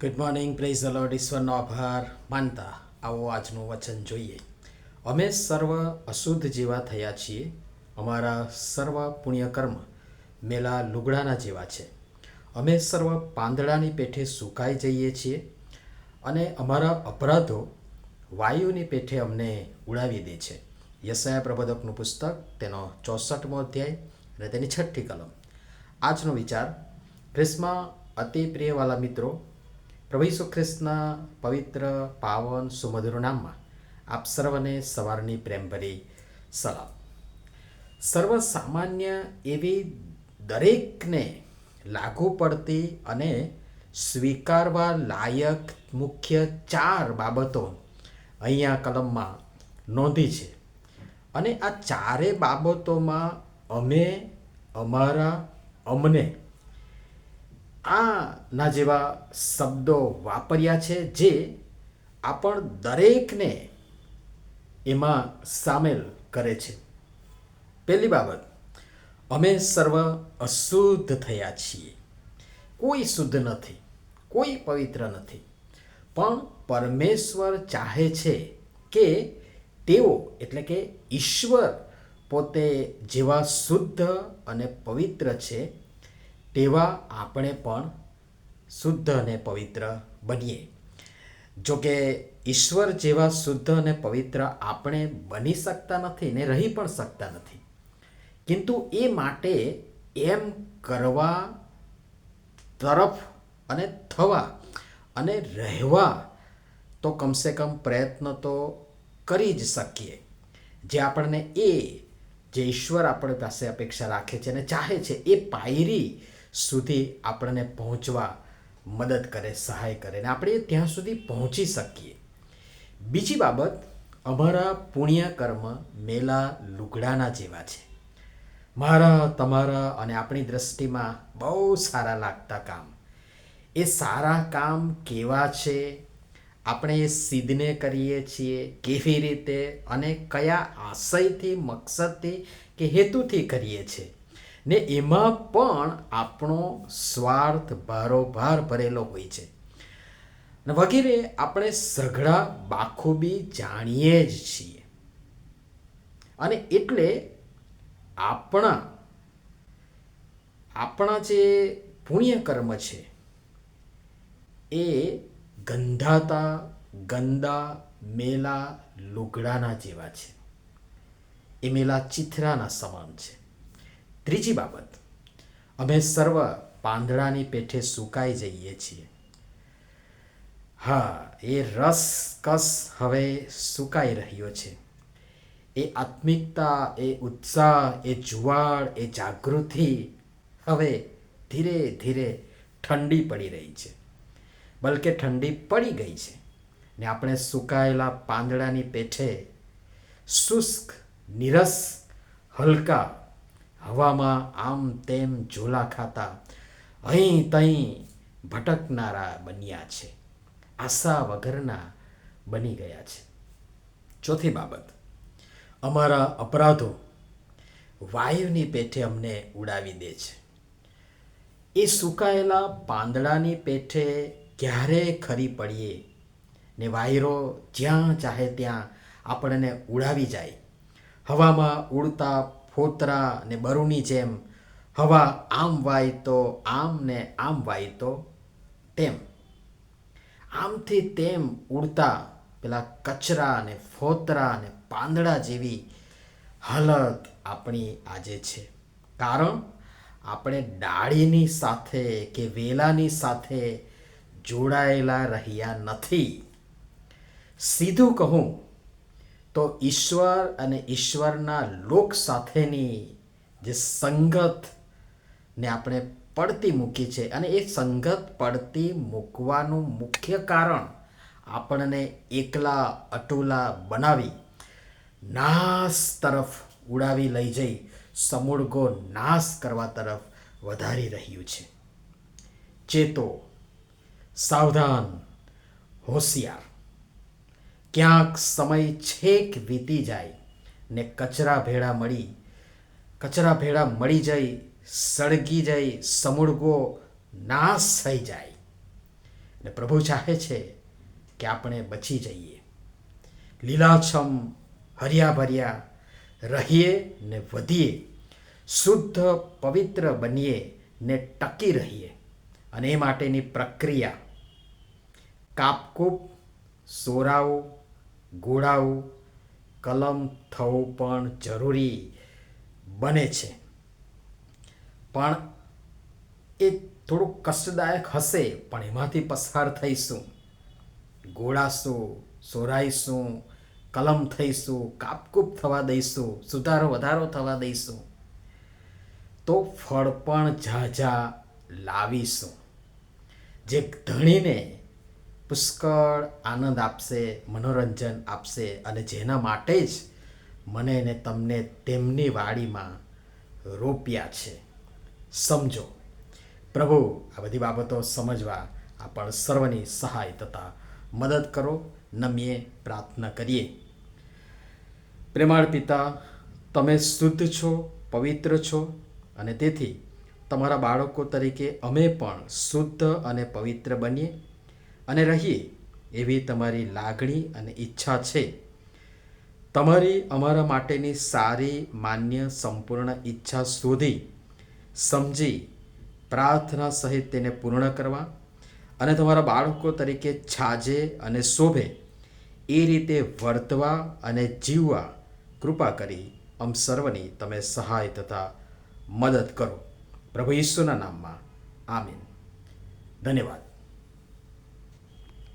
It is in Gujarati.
Good morning, praise the Lord. ઈશ્વરનો આભાર માનતા આવો આજનું વચન જોઈએ. અમે સર્વ અશુદ્ધ જેવા થયા છીએ. અમારા સર્વ પુણ્યકર્મ મેલા લુગડાના જેવા છે. અમે સર્વ પાંદડાની પેઠે સુકાઈ જઈએ છીએ અને અમારા અપરાધો વાયુની પેઠે અમને ઉડાવી દે છે. યશાયા પ્રબોધકનું પુસ્તક, તેનો 64મો અધ્યાય અને તેની 6ઠ્ઠી કલમ. આજનો વિચાર. ખ્રિસ્તમાં અતિ પ્રિયવાલા મિત્રો, પ્રભુ ઈસુ ખ્રિસ્તના પવિત્ર, પાવન, સુમધુર નામમાં આપ સર્વને સવારની પ્રેમભરી સલામ. સર્વસામાન્ય એવી દરેકને લાગુ પડતી અને સ્વીકારવા લાયક મુખ્ય 4 બાબતો અહીંયા કલમમાં નોંધી છે. અને આ 4 બાબતોમાં અમે, અમારા, અમને આના જેવા શબ્દો વાપર્યા છે, જે આપણ દરેકને એમાં સામેલ કરે છે. પહેલી બાબત, અમે સર્વ અશુદ્ધ થયા છીએ. કોઈ શુદ્ધ નથી, કોઈ પવિત્ર નથી, પણ પરમેશ્વર ચાહે છે કે તેઓ એટલે કે ઈશ્વર પોતે જેવા શુદ્ધ અને પવિત્ર છે તેવા આપણે પણ શુદ્ધ અને પવિત્ર બનીએ. જોકે ઈશ્વર જેવા શુદ્ધ અને પવિત્ર આપણે બની શકતા નથી ને રહી પણ શકતા નથી, કિંતુ એ માટે એમ કરવા તરફ અને થવા અને રહેવા તો કમસે કમ પ્રયત્ન તો કરી જ શકીએ. જે આપણને જે ઈશ્વર આપણી પાસે અપેક્ષા રાખે છે અને ચાહે છે એ પાયરી સુધી આપણને પહોંચવા મદદ કરે, સહાય કરે અને આપણે ત્યાં સુધી પહોંચી શકીએ. બીજી બાબત, અમારા પુણ્ય કર્મ મેલા લુગડાના જેવા છે. મારા, તમારા અને આપણી દ્રષ્ટિમાં બહુ સારા લાગતા કામ, એ સારા કામ કેવા છે, આપણે એ સિદ્ધને કરીએ છીએ કેવી રીતે અને કયા આશયથી, મકસદથી કે હેતુથી કરીએ છીએ, ને એમાં પણ આપણો સ્વાર્થ ભારોભાર ભરેલો હોય છે વગેરે આપણે સઘળા બાખૂબી જાણીએ જ છીએ. અને એટલે આપણા જે પુણ્ય કર્મ છે એ ગંધાતા, ગંદા, મેલા લુગડાના જેવા છે. એ મેલા ચીથરાના સમાન છે. ત્રીજી બાબત, અમે સર્વ પાંદડાની પેઠે સુકાઈ જઈએ છીએ. હા, એ રસકસ હવે સુકાઈ રહ્યો છે. એ આત્મિકતા, એ ઉત્સાહ, એ જુવાળ, એ જાગૃતિ હવે ધીરે ધીરે ઠંડી પડી રહી છે, બલકે ઠંડી પડી ગઈ છે ને આપણે સુકાયેલા પાંદડાની પેઠે શુષ્ક, નીરસ, હલકા, હવામાં આમ તેમ ઝોલા ખાતા, અહીં તહીં ભટકનારા બન્યા છે, આશા વગરના બની ગયા છે. ચોથી બાબત, અમારા અપરાધો વાયુની પેઠે અમને ઉડાવી દે છે. એ સુકાયેલા પાંદડાની પેઠે ક્યારે ખરી પડીએ ને વાયરો જ્યાં ચાહે ત્યાં આપણને ઉડાવી જાય. હવામાં ઉડતા ફોતરા ને બરુની જેમ હવા આમ વાય તો આમ ને આમ વાય તો તેમ, આમથી તેમ ઉડતા પેલા કચરા ને ફોતરા ને પાંદડા જેવી હાલત આપણી આજે છે. કારણ આપણે ડાળીની સાથે કે વેલાની સાથે જોડાયેલા રહ્યા નથી. સીધું કહું તો ઈશ્વર અને ઈશ્વરના લોક સાથેની જે સંગતને આપણે પડતી મૂકી છે, અને એ સંગત પડતી મૂકવાનું મુખ્ય કારણ આપણને એકલા અટુલા બનાવી નાશ તરફ ઉડાવી લઈ જઈ સમૂળગો નાશ કરવા તરફ વધારી રહ્યું છે. ચેતો, સાવધાન, હોશિયાર. ક્યાંક સમય છેક વીતી જાય ને કચરા ભેળા મળી જઈ, સળગી જઈ, સમૂળગો નાશ થઈ જાય. અને પ્રભુ ચાહે છે કે આપણે બચી જઈએ, લીલાછમ હર્યા ભર્યા રહીએ ને વધીએ, શુદ્ધ પવિત્ર બનીએ ને ટકી રહીએ. અને એ માટેની પ્રક્રિયા કાપકૂપ, સોરાવું, ગોળાવું, કલમ થવું પણ જરૂરી બને છે. પણ એ થોડુંક કષ્ટદાયક હશે, પણ એમાંથી પસાર થઈશું, ગોળાશું, સોરાઈશું, કલમ થઈશું, કાપકૂપ થવા દઈશું, સુધારો વધારો થવા દઈશું, તો ફળ પણ ઝાઝા લાવીશું, જે ધણીને પુષ્કળ આનંદ આપશે, મનોરંજન આપશે, અને જેના માટે જ મને ને તમને તેમની વાડીમાં રોપ્યા છે. સમજો. પ્રભુ આ બધી બાબતો સમજવા આપણ સર્વની સહાય તથા મદદ કરો. નમીએ પ્રાર્થના કરીએ. પ્રેમાળ પિતા, તમે શુદ્ધ છો, પવિત્ર છો, અને તેથી તમારા બાળકો તરીકે અમે પણ શુદ્ધ અને પવિત્ર બનીએ અને રહીએ એવી તમારી લાગણી અને ઈચ્છા છે. તમારી અમારા માટેની સારી, માન્ય, સંપૂર્ણ ઈચ્છા શોધી, સમજી, પ્રાર્થના સહિત તેને પૂર્ણ કરવા અને તમારા બાળકો તરીકે છાજે અને શોભે એ રીતે વર્તવા અને જીવવા કૃપા કરી અમ સર્વની તમે સહાય તથા મદદ કરો. પ્રભુ ઈસુના નામમાં આમીન. ધન્યવાદ.